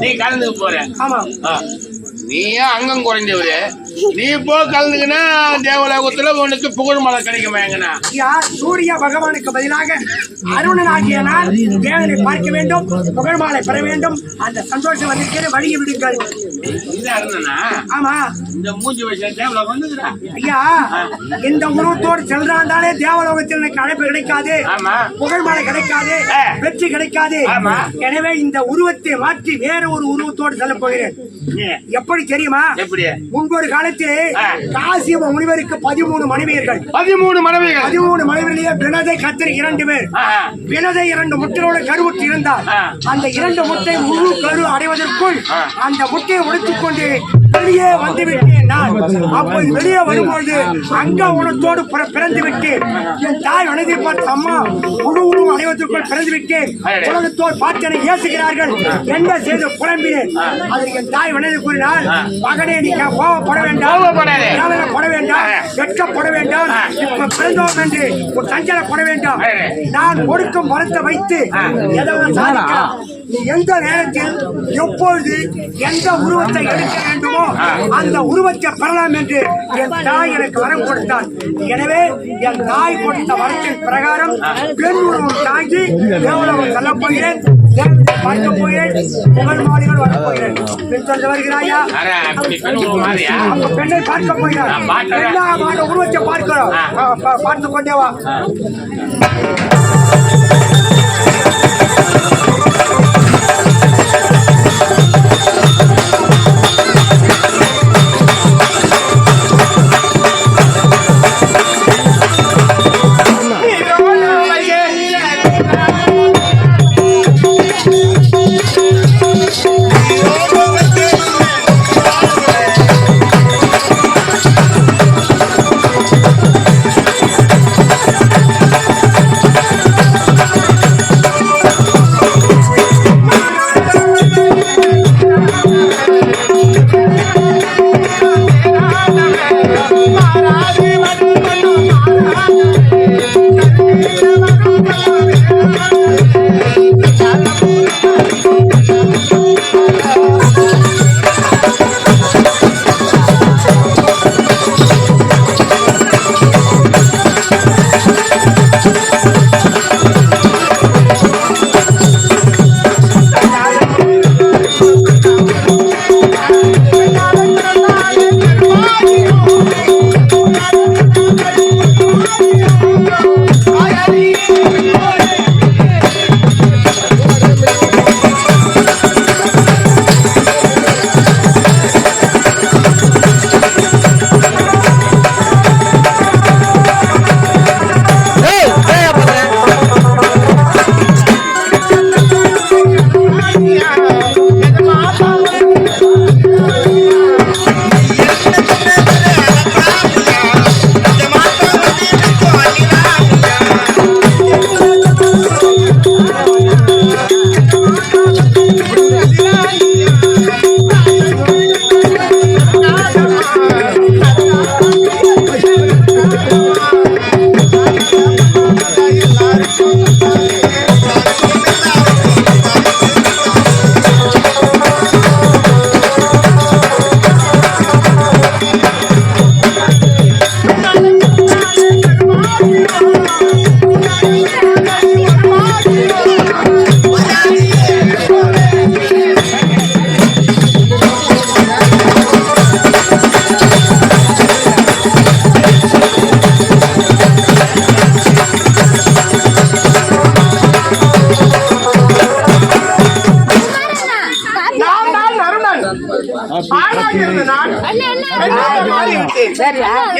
நீ கலந்துக்க போற. ஆமா, நீயும் அங்கம் குறைஞ்சவரு. நீ போ கலந்துக்கினா தேவலோகத்துல உனக்கு புகழ் மலை கிடைக்குமா? எங்கண்ணா சூரிய பகவானுக்கு பதிலாக அருணனாகிய நான் தேவனை பார்க்க வேண்டும், புகழ் மாலை பெற வேண்டும். அந்த சந்தோஷம் வந்திருக்கிற வழியை விடுங்கள். ஆமா, இந்த மூஞ்சி வச்ச தேவலோகம் வந்துக்கிறா ஐயா. இந்த உருவத்தோடு சென்றாண்டாலே தேவலோகத்தில் எனக்கு அழைப்பு கிடைக்காது, புகழ் மாலை கிடைக்காது, வெற்றி கிடைக்காது. எனவே இந்த உருவத்தை மாற்றி வேற ஒரு உருவத்தோடு செல்ல போகிறேன். எப்படி தெரியுமா? எப்படி? முன்பொரு காலத்திலே காசியப முனிவருக்கு 13 மனைவியர்கள். 13 மனைவிகள். 13 மனைவிகளிலே வினதை கத்திரி 2 பேர். வினதை 2 முட்டையோட கருவுற்று இருந்தார். அந்த 2 முட்டை முழு கரு அடைவதற்குள் அந்த முட்டையை உடைத்துக் கொண்டு வெளியே வந்துவிட்டேன் நான். அப்போது வெளியே வரும்போது அங்க உணத்தோடு பிறந்து விட்டேன். என் தாய் வனதை பார்த்து, அம்மா முழு உணவு அடைவதற்குள் பிறந்து விட்டேன், உலகத்தோடு பார்த்தனை ஏசுகிறார்கள், என்ன செய்து புலம்பினேன். அதில் என் தாய் வனதை கூறினார், மகனே நீ கோவப்பட வேண்டாம், பட வேண்டாம், வெட்கப்பட வேண்டாம், இப்ப பிறந்தோம் என்று ஒரு சஞ்சலப்பட வேண்டாம். நான் கொடுக்கும் வரத்தை வைத்து எதாவது சாதிக்கலாம். நீ எந்த நேரத்தில் எப்பொழுது எந்த உருவத்தை எடுக்க வேண்டுமோ அந்த உருவத்தை பெறலாம் என்று என் தாய் எனக்கு வரம் கொடுத்தார். எனவே என் தாய் கொடுத்த வரத்தின் பிரகாரம் பெண் உருவம் தாங்கி தேவலோகம் செல்ல போகிறேன், பார்க்க போகிறேன், புகழ் மாலைகள் வரப் போகிறேன். பெண் சொல்ல வருகிறாயா? அப்ப பெண்ணை பார்க்க போகிறார். எல்லா உருவத்தை பார்க்கிறோம், பார்த்து கொண்டே வா.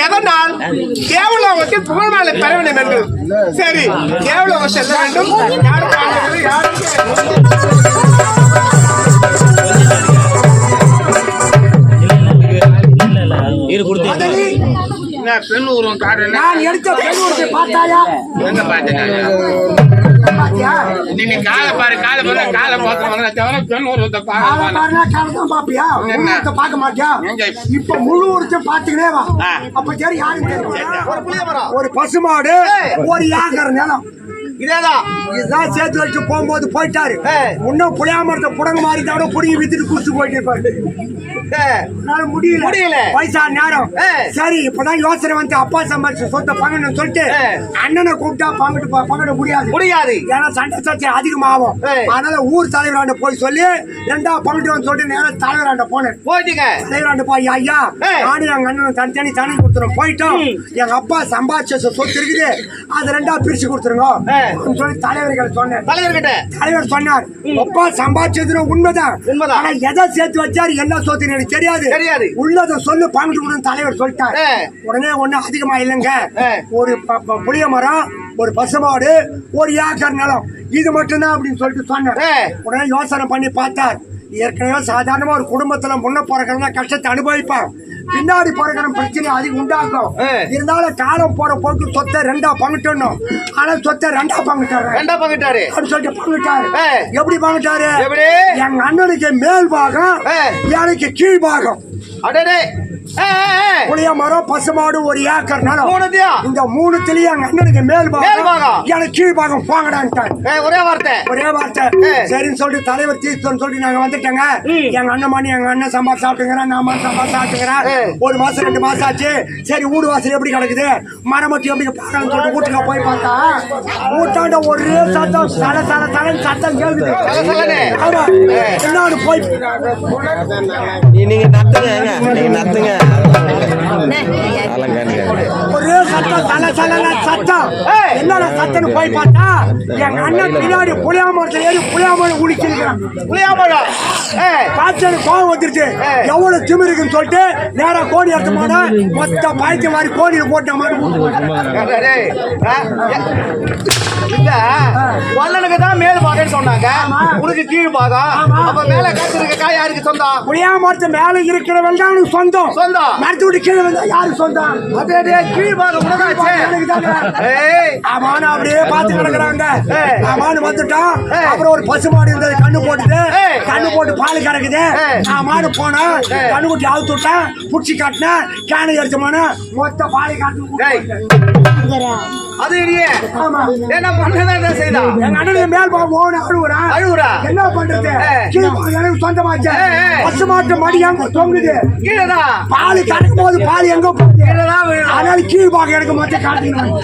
எதனால் தேவலோகத்தில் புகழ் மாலை பெற வேண்டும் என்று. சரி, தேவலோகம் செல்ல வேண்டும். பெண் உருவம் காடு நான் எடுத்த பெண் உருவத்தை பார்த்தாயா? எங்க பார்த்தேன்? நீங்க காலை பாரு, காலை பாரு, காலை பார்த்து தவிர பெண் உருவத்தை பாப்பியா? பார்க்க மாட்டியா? இப்ப முழு உருவத்தை பார்த்துக்கிட்டே வா. அப்ப சரி, யாரும் ஒரு பசுமாடு, ஒரு யாகர் நிலம், இதேதான் இதுதான் சேர்த்து வச்சு போகும்போது போயிட்டாரு. இன்னும் புளியாமரத்தை புடங்க மாதிரி தவிர புடிங்கி வித்துட்டு குடிச்சு போயிட்டு இருப்பாரு. முடியல பைசா நேரம். சரி இப்பதான் யோசனை வந்து அப்பா சம்பாதிச்சு சொத்தை பங்கன்னு சொல்லிட்டு அண்ணனை கூப்பிட்டா பங்கிட முடியாது. ஏன்னா சண்டை சர்ச்சை அதிகமாகும். அதனால ஊர் தலைவராண்ட போய் சொல்லி 2 பங்கிட்டு சொல்லிட்டு நேரம் தலைவராண்ட போனேன். தலைவராண்ட போய் ஐயா நானும் எங்க அண்ணன் தனித்தனி தனி கொடுத்துரும் போயிட்டோம். எங்க அப்பா சம்பாதிச்ச சொத்து இருக்குது அது 2 பிரிச்சு கொடுத்துருங்க சொல்லி தலைவர்கள் சொன்னேன். தலைவர் சொன்னார் அப்பா சம்பாதிச்சது உண்மைதான். ஆனா எதை சேர்த்து வச்சாரு என்ன சொத்து எனக்கு தெரியாது. உள்ளத சொல்லு பங்கிட்டு தலைவர் சொல்லிட்டாரு. உடனே ஒண்ணு அதிகமா இல்லைங்க. ஒரு புளிய மரம், ஒரு பசுமாடு, 1 ஏக்கர் நிலம், இது மட்டும்தான் அப்படின்னு சொல்லிட்டு சொன்னார். உடனே யோசனை பண்ணி பார்த்தார். ஏற்கனவே சாதாரணமா ஒரு குடும்பத்துல முன்ன பிறக்கிறதா கஷ்டத்தை அனுபவிப்பான், பின்னாடி பிறக்கிற பிரச்சனை அதிகம் உண்டாகும். இருந்தாலும் காலம் போற போக்கு சொத்தை 2 பங்கிட்டணும். ஆனா சொத்தை 2 பங்கிட்டாரு அப்படின்னு சொல்லிட்டு பங்கிட்டாரு. எப்படி பங்கிட்டாரு? எங்க அண்ணனுக்கு மேல் பாகம், எனக்கு கீழ் பாகம். புளிய மரம், பசுமாடு, 1 ஏக்கர் நிலம், இந்த 3 எங்க அண்ணனுக்கு மேல் பாகம், எனக்கு கீழ் பாகம் போங்கடான்ட்டாரு. ஒரே வார்த்தை. சரின்னு சொல்லிட்டு தலைவர் தீர்த்தம் சொல்லிட்டு நாங்க வந்துட்டேங்க. எங்க அண்ணன் சம்பாதி சாப்பிட்டுங்கிறேன், நான் சம்பாதி சாப்பிட்டுங்கிறேன். 1 மாசம் 2 மாசம் ஆச்சு. சரி வீடு வாசல் எப்படி கிடக்குது, மரமட்டி எப்படி பாக்கணும்னு சொல்லிட்டு வீட்டுக்கு போய் பார்த்தா வீட்டாண்ட ஒரே சத்தம், சத்தம் கேள்வி. என்னன்னு போய் நீங்க நத்துங்க ஒரே சத்தம் சத்தம். என்னடா சத்தம் போய் பார்த்தா எங்க அண்ணன் பின்னாடி புளியாமரத்துல ஏறி புளியாமரம் குளிச்சிருக்கிறான். காய்ச்சல் கோவம் வந்துருச்சு. எவ்வளவு திமிருக்குன்னு சொல்லிட்டு நேரா கோணி எடுத்த போனா மொத்த பாய்ச்ச மாதிரி கோணியில போட்ட மாதிரி தான் மேல் பாகம் சொன்னாங்க, உனக்கு கீழ் பாகம். அப்ப மேல காய்ச்சிருக்க காய் யாருக்கு சொந்தம்? புளியாமரத்து மேல இருக்கிறவன் தான் சொந்தம். மரத்து விட்டு கீழே வந்தா யாருக்கு சொந்தம்? கீழ் பாகம் ஆமானு அப்படியே பார்த்து கிடக்குறாங்க. ஆமானு வந்துட்டான். அப்புறம் ஒரு பசுமாடு இருந்தது, கண்ணு போட்டு பால் கறக்குது. ஆமானு போனா கண்ணு குட்டி அவுத்து விட்டேன், புடிச்சு காட்டினேன், கேனை எடுத்தமான மொத்த பாலை காட்டு. அது என்ன பண்ணதான் செய்தா? எங்க அண்ணனுக்கு மேல் பாவம் அழுகுறா. என்ன பண்றது? எனக்கு சொந்தமாச்சு. பசு மாட்டு மடி எங்க தொங்குது, பால் கறக்கும் போது பால் எங்க போகுது, அதனால கீழ் பாகம் எனக்கு மட்டும் காட்டணும்.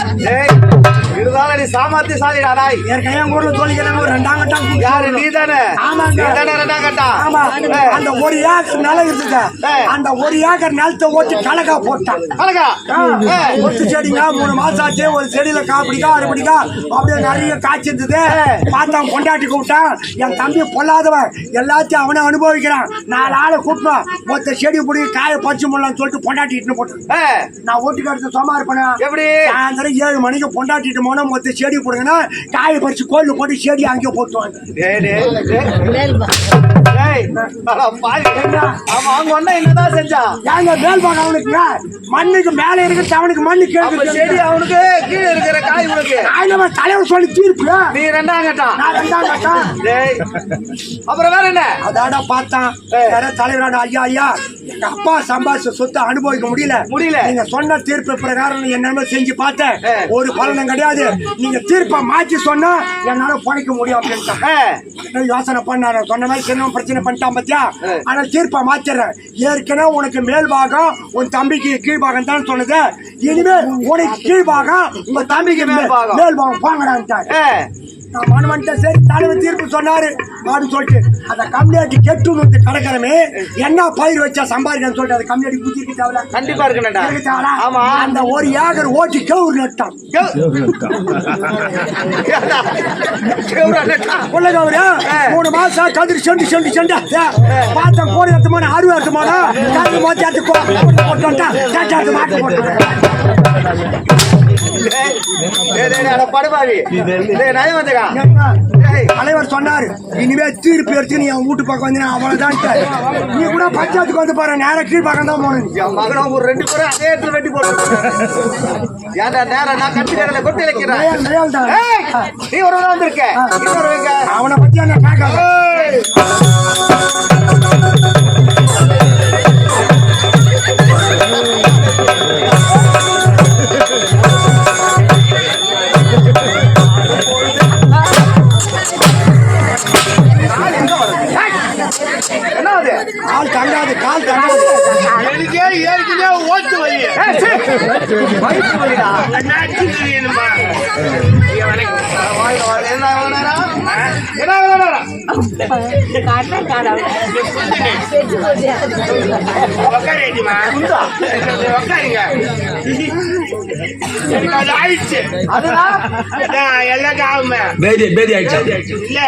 இருந்தாலும் நீ சாமர்த்தியசாலிடாய். ஏற்கனவே ஊர்ல சொல்லிக்கிறாங்க ஒரு 2ஆம் கட்டம். யாரு? நீ தானே? ஆமாங்க. 2ஆம் கட்டம். ஆமா. அந்த 1 ஏக்கர் நிலம் இருக்குது. அந்த 1 ஏக்கர் நிலத்தை ஓட்டி கலக்கா போட்டான். ஒத்து செடிங்க 3 மாசம் ஆச்சு. ஒரு செடியில காப்பிடிக்கா 6 பிடிக்கா அப்படியே நிறைய காய்ச்சி இருந்தது. பார்த்தா கொண்டாட்டி கூப்பிட்டான். என் தம்பி பொல்லாதவன், எல்லாத்தையும் அவனை அனுபவிக்கிறான். 4 ஆளை கூப்பிட்டான். மொத்த செடி பிடி காய பறிச்சு முடியலான்னு சொல்லிட்டு பொண்டாட்டிட்டு போட்டேன். நான் ஓட்டுக்கு அடுத்து சும்மா இருப்பேன். எப்படி? சாயந்தரம் 7 மணிக்கு பொண்டாட்டிட்டு போனா மொத்த செடி போடுங்கன்னா காய பறிச்சு கோயில் போட்டு செடி அங்கே போட்டுவாங்க. என்னதான் செஞ்சா? ஏங்க மேல் பாகம் அவனுக்கு மண்ணுக்கு மேல இருக்கிற அவனுக்கு மண்ணு கேட்கு, செடி அவனுக்கு கீழே இருக்கிற காய் உனக்கு. தலைவர் சொல்லி தீர்ப்பு. நீ 2ஆம் கட்டம், நான் 2ஆம் கட்டம். அப்புறம் வேற என்ன? அதாடா பார்த்தான் தலைவராட. ஐயா எங்க அப்பா சம்பாதிச்ச சொத்தை அனுபவிக்க முடியல. நீங்க சொன்ன தீர்ப்பு பிரகாரம் என்னமே செஞ்சு பார்த்தேன், ஒரு பலனும் கிடையாது. நீங்க தீர்ப்பை மாற்றி சொன்னா என்னால பணிக்க முடியும் அப்படின்னு யோசனை பண்ணாரு. சொன்ன மாதிரி சின்ன பிரச்சனை பண்ணிட்டான் பத்தியா. ஆனா தீர்ப்பை மாத்திடுறேன். ஏற்கனவே உனக்கு மேல் பாகம், உன் தம்பிக்கு கீழ் பாகம் தான் சொன்னது. இனிமே உனக்கு கீழ் பாகம், உங்க தம்பிக்கு மேல் பாகம் பாங்கடான்ட்டாரு. நான் மனுவன்ட்ட சரி தலைவர் தீர்ப்பு சொன்னாரு அப்படின்னு சொல்லிட்டு அந்த கம்யூனிட்டி கெட்டு வந்து கிடக்கிறமே என்ன பயிர் வச்சா சம்பாதிக்கன்னு சொல்லிட்டு அந்த கம்யூனிட்டி குதிக்கு தேவை. கண்டிப்பா இருக்கு. ஆமா. அந்த 1 ஏக்கர் ஓட்டி கேவுரு நட்டான். உள்ளகவரு 3 மாசம் கதிர் செண்டு பார்த்தா கோடி எடுத்துமான 60 எடுத்துமான கதிர் மொத்தத்து போட்டு மாட்டு போட்டு தலைவர் சொன்னாரு இனிமே தீர்ப்பு எடுத்து நீ அவன் வீட்டு பக்கம் வந்து அவ்வளவுதான். நீ கூட பஞ்சாயத்துக்கு வந்து பாரு, நேரம் கீழ் பக்கம் தான் போனது. மகனும் ஒரு 2 பேரும் அதே இடத்துல வெட்டி போட்டு நேரம் நான் கட்டுக்கிறத கொட்டி வைக்கிறேன். நீ ஒரு வந்திருக்க அவனை பத்தி என்ன கேட்காத. என்ன அது? கால் தங்காது கால் தங்காது. எனக்கே ஏற்கனவே ஓட்டு வலி. வயிற்று வலிடா. என்னாச்சு தெரியணுமா? என்ன வேணா? என்ன வேணா? உக்காரேடிமா. உக்காருங்க. எனக்கு அது ஆயிடுச்சு. அதுதான் அதான் எல்லாம் ஆகுமே. பேதி ஆயிடுச்சு. இல்ல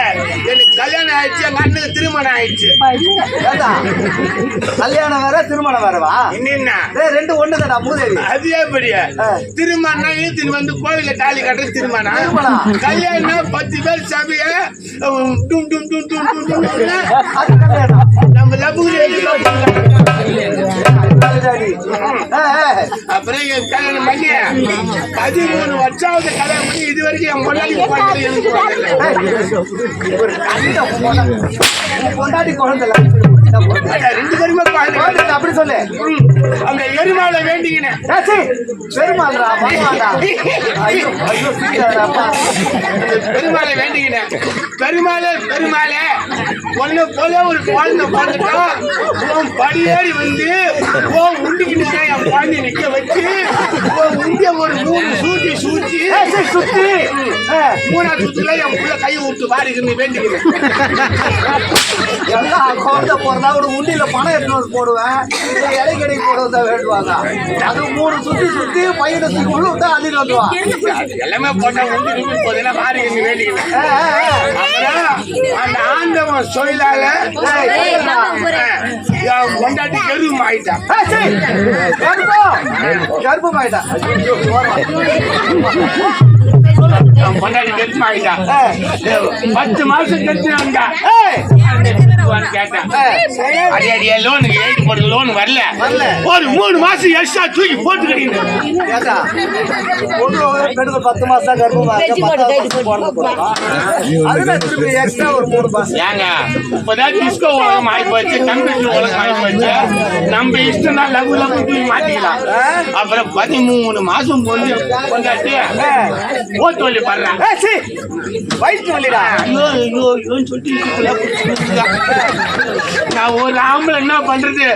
எனக்கு கல்யாணம் ஆயிடுச்சு, எங்க அண்ணனுக்கு திருமணம் ஆயிடுச்சு. ஏண்டா? கல்யாணம் வேற திருமணம் வேறவா? என்னன்னா ரெண்டு ஒண்ணுதாடா மூதேவி. அது எப்படியா? திருமணம் இழுத்துன்னு வந்து கோவில தாலி கட்டுறது திருமணம். திருமணம். கல்யாணம் 10 பேர் சபைய டும் டும் டும் டும் டும் டும்னு அது கல்யாணம். நம்ம லபுரி அப்புறம் என் கல்யாணம் பண்ணி 13 வருஷாவது கல்யாணம் பண்ணி இது வரைக்கும் என் முன்னாடி பொண்டாட்டி குழந்தை 2 பேருமே குழந்தை. அப்படி சொல்லு. அந்த எருமாளை வேண்டிக்கினேன். பெருமாள்ரா பகவான்டா. ஐயோ ஐயோ சீக்கிரம்ப்பா. பெருமாளை வேண்டிக்கினேன். பெருமாளே ஒண்ணு போல ஒரு குழந்தை பிறந்துட்டோம். உன் படியேறி வந்து உண்டிக்கிட்டு என் குழந்தை நிக்க வச்சு உண்டிய ஒரு 3 சூச்சி சுத்தி 3ஆவது சுத்துல என் புள்ள கை விட்டு பாருக்குன்னு வேண்டிக்கிறேன். எல்லாம் குழந்தை போறதா ஒரு உண்டியில பணம் எடுத்து வந்து போடுவேன். இலை கடை போடுவதா வேண்டுவாங்க. அது 3 சுத்தி பையனை தூக்கி உள்ள விட்டா அள்ளிட்டு வந்துவான். எல்லாமே போட்டா உண்டி போதெல்லாம் பாருக்குன்னு வேண்டிக்கிறேன். அப்புறம் அந்த ஆண்டவன் சொல்லால கொண்டாட்டி கருவம் ஆயிட்டான். கர்ப்பமாயிட்டா கொண்டாடி கருவம் ஆயிட்டான். 10 மாசம் கருத்துனாங்க கேட்டேன். அடியே லோனுக்கு எழுதி போடுறது லோன் வரல. ஒரு 3 மாசம் எக்ஸ்ட்ரா தூக்கி போட்டு கிடையாது. 10 மாசம் கர்ப்பமா எக்ஸ்ட்ரா ஒரு 3 மாசம். ஏங்க இப்பதான் டிஸ்கோ உலகம் ஆயிப்போச்சு, கம்ப்யூட்டர் உலகம் ஆயிப்போச்சு. நம்ம இஷ்டம் தான் லகு லகு தூக்கி மாட்டிக்கலாம். அப்புறம் 13 மாசம் பொண்ணு கொண்டாட்டி ஓட்டு வலி படுறான். வயிற்று வலிடா. ஐயோ ஐயோ ஐயோன்னு சொல்லிட்டு நான் ஒரு ஆம்பளை என்ன பண்றது?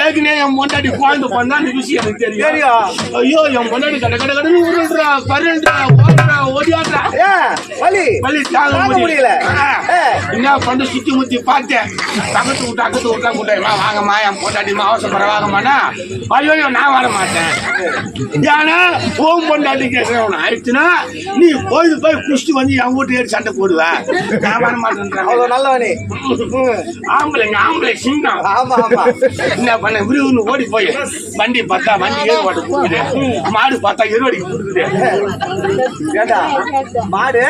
ஏற்கனவே என் பொண்டாட்டி குழந்தை பண்ணா அந்த விஷயம் எனக்கு தெரியும். ஐயோ என் பொண்டாட்டி கடை கடை கடை உருள்றா பருள்றா ஓடுறா ஓடியாடுறா. வலி தாங்க முடியல. என்ன பண்ண சுத்தி முத்தி பார்த்தேன். அக்கத்து விட்டா கூட்டம் வாங்கம்மா என் பொண்டாட்டிமா அவசர வாங்கம்மாண்ணா. ஐயோ நான் வர மாட்டேன். ஏன்னா ஓம் பொண்டாட்டி கேட்கறவன் ஆயிடுச்சுன்னா நீ போய் குஷ்டி வந்து என் வீட்டு ஏறி சண்டை போடுவேன். நான் வர மாட்டேன். நல்லவனே ஆம்பளை சிங்கம். என்ன பண்ண விருதுன்னு ஓடி போய் வண்டி பார்த்தா வண்டி ஏறுவாடு போடுது, மாடு பார்த்தா எருவடிக்கு போடுது. மாடு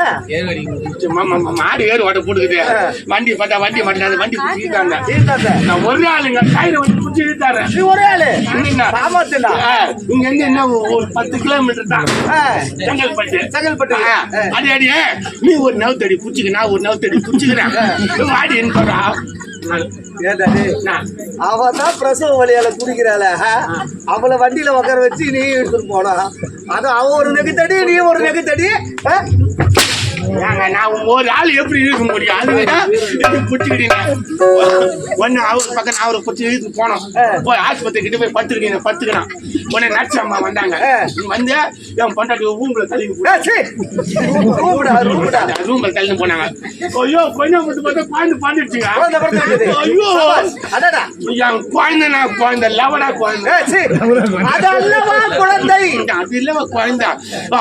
மாடு ஏறுவாடு போடுக்குது. வண்டி பார்த்தா வண்டி மாட்டாங்க. வண்டி பிடிச்சிட்டாங்க. நான் ஒரு ஆளுங்க கயிறு வண்டி பிடிச்சி இழுத்தாரு. ஒரே ஆளு இங்க இங்க என்ன ஒரு 10 கிலோமீட்டர் தான் செங்கல்பட்டு. அதே அடியே நீ ஒரு நவுத்தடி புடிச்சுக்க, நான் ஒரு நவுத்தடி புடிச்சுக்கிறேன். வாடி என்பா அவதான் பிரசவ வழியால குடிக்கிறாள. அவளை வண்டியில உட்கார வச்சு நீ எடுத்துட்டு போனா அது அவ ஒரு நெகுத்தடி நீ ஒரு நெகுத்தடி. நான் ஒரு ஆள் எப்படி இருக்க முடியும்? அது பிடிச்சிக்கிட்டீங்க ஒன்னு அவரு பக்கம் அவரை பிடிச்சி இழுத்து போனோம். போய் ஆஸ்பத்திரி கிட்ட போய் பத்துக்கணும். உடனே நர்ஸ் அம்மா வந்தாங்க. வந்து என் பொண்டாட்டி ரூம்ல தள்ளிட்டு போனாங்க. ஐயோ கொஞ்சம் மட்டும் பார்த்தா குழந்தை பாண்டுச்சுங்க. ஐயோ என் குழந்தை நான் குழந்தை லவடா குழந்தை. அது இல்லவா குழந்தை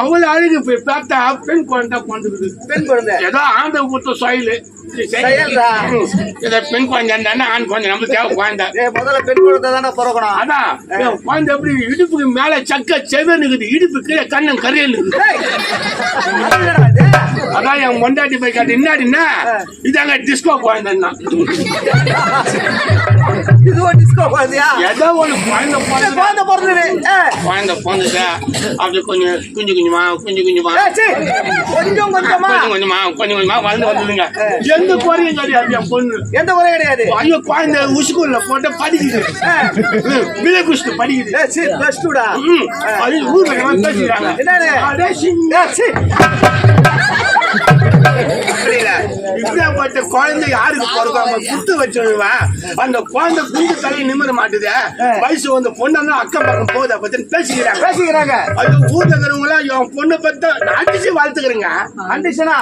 அவ்வளவு அழகு போய் பார்த்தா பெண் குழந்தை குழந்தை. பெண் குழந்தை ஏதோ ஆண்ட கொடுத்த சொயிலு பெண் குழந்தை ஆண் குழந்தை நம்ம தேவை குழந்தை. முதல்ல பெண் குழந்தை தானே பிறக்கணும். அதான் குழந்தை எப்படி இடுப்புக்கு மேல சக்க செவனுக்குது, இடுப்பு கீழே கண்ணன் கரையல் இருக்குது. அதான் என் மொண்டாட்டி போய் காட்டு என்னாடின்னா இதாங்க டிஸ்கோ குழந்தைன்னா. டிஸ்கோ குழந்தையா? ஏதோ ஒண்ணு குழந்தை பிறந்தது. குழந்தை பிறந்தது அப்படி கொஞ்சம் கொஞ்சமா கொஞ்சமா வளர்ந்து வந்ததுங்க. எந்த குறையும் கிடையாது. என் பொண்ணு எந்த குறையும் கிடையாது. ஐயோ குழந்தை உசுக்குள்ள போட்டு படிக்குது. விலை குஷ்டு படிக்குது. ஊர்ல பேசிக்கிறாங்க. இப்படியாப்பட்ட குழந்தை யாருக்கு பிறக்காம குத்து வச்சுடுவேன். அந்த குழந்தை குண்டு தலை நிமிர மாட்டுது. வயசு வந்து பொண்ணு அக்கம் பக்கம் போகுது பத்தி பேசிக்கிறாங்க. அது ஊர்ல இருக்கிறவங்களா என் பொண்ணு பத்த அடிச்சு வளர்த்துக்கிறேங்க. கண்டிஷனா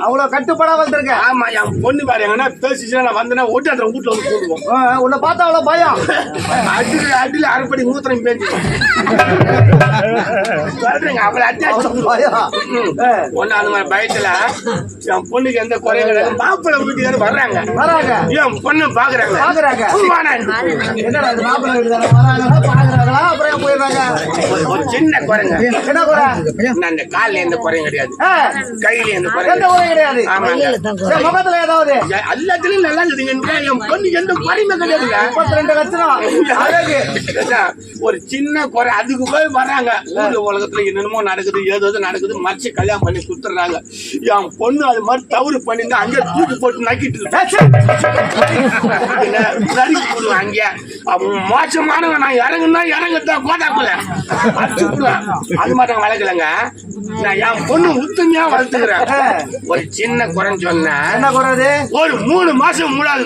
அவ்வளவு கட்டுப்படா வளர்த்துருக்க. ஆமா என் பொண்ணு பாருங்கன்னா பேசிச்சுன்னா நான் வந்தேன்னா ஓட்டாடுற வீட்டுல வந்து போடுவோம். உன்னை பார்த்தா அவ்வளவு பயம். அடில அரைப்படி மூத்திரம் பேஞ்சு சொல்றீங்க. அவளை அட்டாச்சு ஒன்னு அந்த மாதிரி பயத்துல என் பொண்ணுக்கு எந்த குறையும் கிடையாது. மாப்பிள்ளை வீட்டுக்காரு வர்றாங்க. என் பொண்ணு பாக்குறாங்க. ஒரு சின்ன குறைங்க. என்ன குறை? அந்த காலில எந்த குறையும் கிடையாது. கையில எந்த குறையும் கிடையாது. முகத்துல ஏதாவது எல்லாத்துலயும் நல்லா இருக்குதுங்க. என் பொண்ணு எந்த குறையுமே கிடையாதுங்க. 32 லட்சம் ஒரு சின்ன குறை. அதுக்கு போய் வர்றாங்க. ஊர்ல உலகத்துல என்னென்னமோ நடக்குது, ஏதோ நடக்குது. மறைச்சு கல்யாணம் பண்ணி கொடுத்துறாங்க. என் பொண்ணு அது மாதிரி தவறு பண்ணிட்டு அங்கே தூக்கி போட்டு நக்கிட்டு அங்கே மோசமானவன். நான் இறங்குனா இறங்கத்தான் கோட்டாக்குல அடிச்சுடுவேன். அது மட்டும் வளர்க்கலங்க. நான் என் பொண்ணு உத்தமையா வளர்த்துக்கிறேன். ஒரு சின்ன குறைன்னு சொன்னேன். என்ன குறைது? ஒரு 3 மாசம் மூடாது.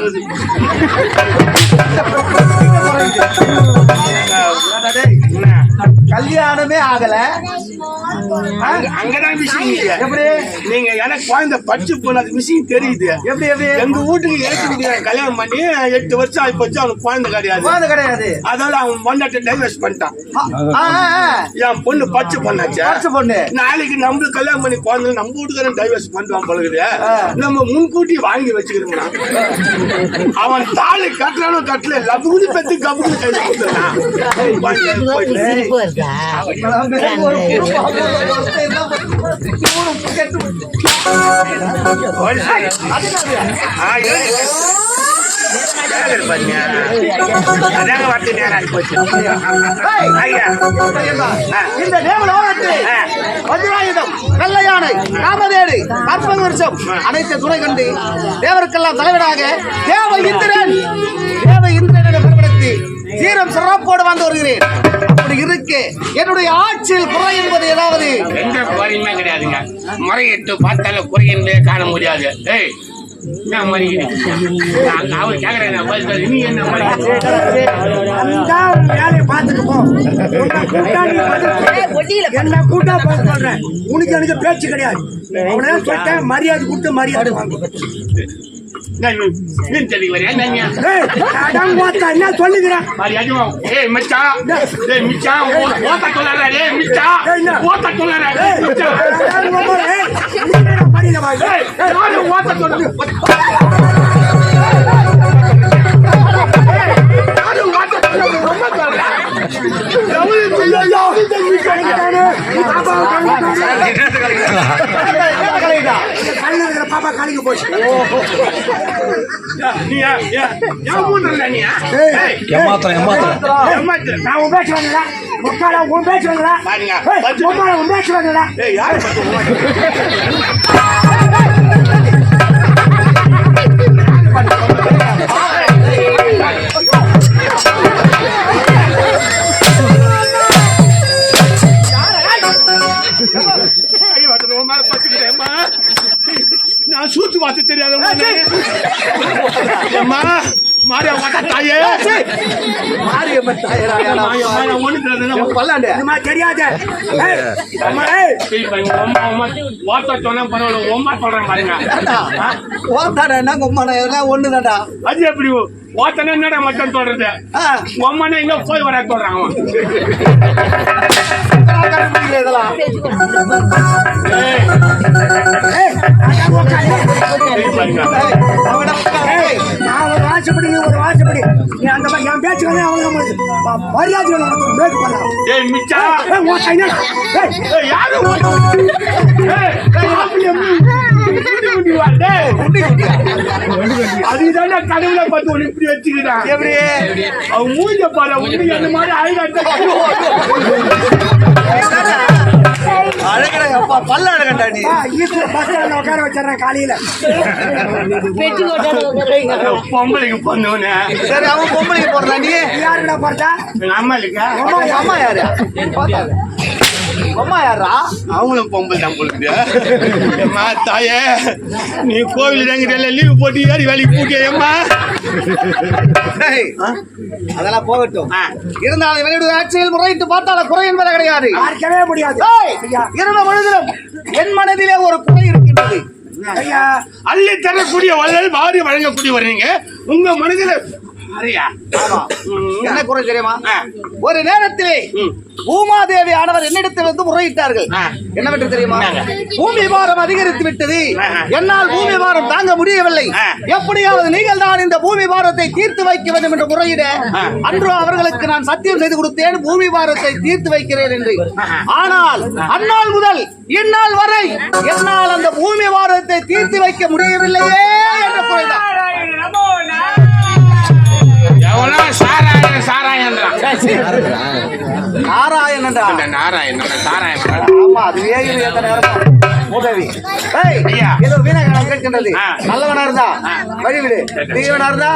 கல்யாணமே ஆகல. அங்கதான் விஷயம். எப்படி நீங்க எனக்கு குழந்தை பச்சு போனது விஷயம் தெரியுது. எப்படி எப்படி எங்க வீட்டுக்கு எடுத்து கல்யாணம் பண்ணி 8 வருஷம் ஆகி போச்சு. அவனுக்கு குழந்தை கிடையாது. அதனால அவன் பொண்டாட்டி டைவர்ஸ் பண்ணிட்டான். என் பொண்ணு பச்சு பொண்ணு. நாளைக்கு நம்மளுக்கு கல்யாணம் பண்ணி குழந்தை நம்ம வீட்டுக்காரன் டைவர்ஸ் பண்ணுவான் பழகுது. நம்ம முன்கூட்டி வாங்கி வச்சுக்கிறோம்னா அவன் தாலி கட்டலானும் கட்டல லபுகுதி பத்தி கபுகுதி கையில கொடுத்துறான். இந்த வஜ்ராயுதம், கல்லையானை, காமதேடு, கற்பக வருஷம் அனைத்து துணை கண்டு தேவருக்கெல்லாம் தலைவராக தேவ இந்திரன் பயன்படுத்தி சீரம் சிறப்போடு வந்து வருகிறேன். அப்படி இருக்கு என்னுடைய ஆட்சியில் குறை என்பது ஏதாவது? எந்த குறையுமே கிடையாதுங்க. முறையிட்டு பார்த்தால குறை என்பதே காண முடியாது. அவர் கேக்குறேன் நீ என்ன வேலையை பார்த்துட்டு போ. என்ன கூட்டா சொல்றேன். உனக்கு எனக்கு பேச்சு கிடையாது. அவனதான் சொல்லிட்டேன். மரியாதை கொடுத்து மரியாதை வாங்க. என்ன சொல்லுகிறேன்? பாப்பா காலிங்க போச்சு. நான் உன் பேச்சு வாங்கல. முக்கால உன் பேச்சு வாங்கல. உன் பேச்சு வாங்கல. நான் சூத்து பார்த்து தெரியாத தாயே தெரியாது. சொன்னா பரவாயில்ல. உமா சொல்றேன் பாருங்க. ஒண்ணுதான்டா. அது எப்படி ஓத்தனை என்னடா மட்டும் சொல்றது? உம்மானே எங்க போய் வர சொல்றான் அவன். நான் ஒரு வாசப்படி நீ ஒரு வாசப்படி. நீ அந்த மாதிரி என் பேச்சு வந்து அவங்க மரியாதை பேச்சு பண்ணலாம். அதுதானே கடவுளை பார்த்து ஒண்ணு இப்படி வச்சுக்கிறான். அவன் மூஞ்ச பாரு. உனக்கு அந்த மாதிரி பல்ல அழகண்டா நீ. பஸ் ஸ்டாண்ட்ல உட்கார வச்சிடறேன் காலையில. பொம்பளைக்கு பொண்ணுன்னு. சரி அவன் பொம்பளைக்கு போடுறான். நீ யாருடா போறதா? எங்க அம்மா இல்லைக்கா? அம்மா யாரு? அம்மா யாரா? அவங்களும் பொம்பளை தான் போலுக்குது. அம்மா தாயே, நீ கோவில் எங்கிட்ட லீவு போட்டு ஏறி வேலைக்கு பூட்டியம்மா. ஏய், அதெல்லாம் போகட்டும். இருந்தாலும் வெளியிட ஆட்சியில் முறையிட்டு பார்த்தால குறை என்பது கிடையாது. பார்க்கவே முடியாது. ஏய், இருந்த பொழுதிலும் என் மனதிலே ஒரு குறை இருக்கின்றது. ஐயா, அள்ளி தரக்கூடிய வள்ளல் வாரி வழங்கக்கூடிய வரீங்க உங்க மனதில அறியா. ஆமா. என்ன குறை தெரியுமா? ஒரு நேரத்திலே பூமாதேவி ஆனவர் என்னிடத்தில் வந்து முறையிட்டார்கள். என்னவென்று தெரியுமா? பூமி பாரம் அதிகரித்து விட்டது, என்னால் பூமி பாரம் தாங்க முடியவில்லை, எப்படியாவது நீங்கள் தான் இந்த பூமி பாரத்தை தீர்த்து வைக்க வேண்டும் என்று முறையிட, அன்று அவர்களுக்கு நான் சத்தியம் செய்து கொடுத்தேன், பூமி பாரத்தை தீர்த்து வைக்கிறேன் என்று. ஆனால் அந்நாள் முதல் இந்நாள் வரை என்னால் அந்த பூமி பாரத்தை தீர்த்து வைக்க முடியவில்லையே என்ற குறைதான். எவனோ சாராயன் சாராயன்றான். நாராயணன்டா. நாராயணன் சாராயன். ஆமா, அது ஏகிற எத்தனை நேரமா உதவி. ஏய், ஐயா. ஏதோ வீணாக கேட்கின்றது. நல்லவனா இருந்தா வழிவிடு, தீவனா இருந்தா